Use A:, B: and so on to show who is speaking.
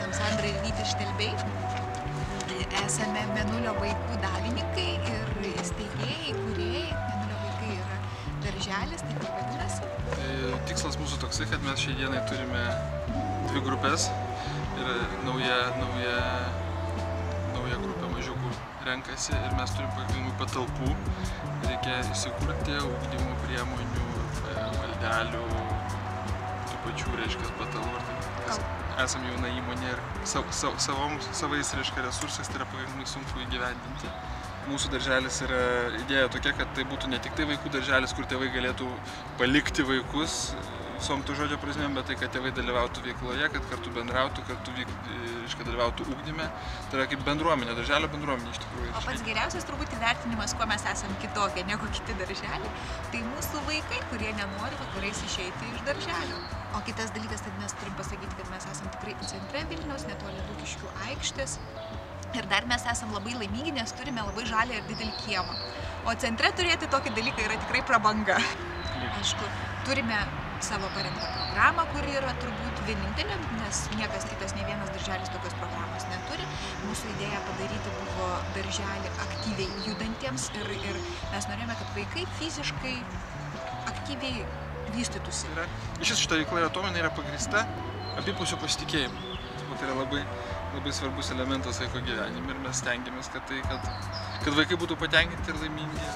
A: esam Sandra ir Vytis Štelbiai. Esame Mėnulio vaikų dalininkai ir steigėjai, kūrėjai. Mėnulio vaikai yra darželis, taip ir vadinasi.
B: Tikslas mūsų toksai, kad mes šiai dienai turime 2 grupės ir nauja grupė mažiukų renkasi ir mes turim pakankamai patalpų. Reikia įsikurti ugdymo priemonių, valdelių, tų pačių, patalų. Esam jauna įmonė ir savais resursais tai yra pakankamai sunku įgyvendinti. Mūsų darželis yra idėja tokia, kad tai būtų ne tik tai vaikų darželis, kur tėvai galėtų palikti vaikus visom to žodžio prasmėm, bet tai, kad tėvai dalyvautų veikloje, kad kartu bendrautų, kartu dalyvautų ugdyme. Tai yra kaip bendruomenė, darželio bendruomenė iš tikrųjų.
A: O pats geriausias turbūt įvertinimas, kuo mes esam kitokie negu kiti darželiai, tai mūsų vaikai, kurie nenori vakarais išeiti iš darželio. O kitas dalykas, kad mes turim pasakyti, kad mes esam tikrai centre Vilniaus, netoli Lukiškių aikštės. Ir dar mes esam labai laimingi, nes turime labai žalią ir didelį kiemą. O centre turėti tokį dalyką yra tikrai prabanga. Aišku, turime savo parengtą programą, kuri yra turbūt vienintelė, nes niekas kitas, nei vienas darželis tokios programos neturi. Mūsų idėja padaryti buvo darželį aktyviai judantiems ir mes norėjome, kad vaikai fiziškai aktyviai vystytųsi.
B: Iš šitą veiklą yra pagrįsta abipusio pasitikėjimu. Tai yra labai svarbus elementas vaiko gyvenime ir mes stengiamės, kad vaikai būtų patenkinti ir laimingi.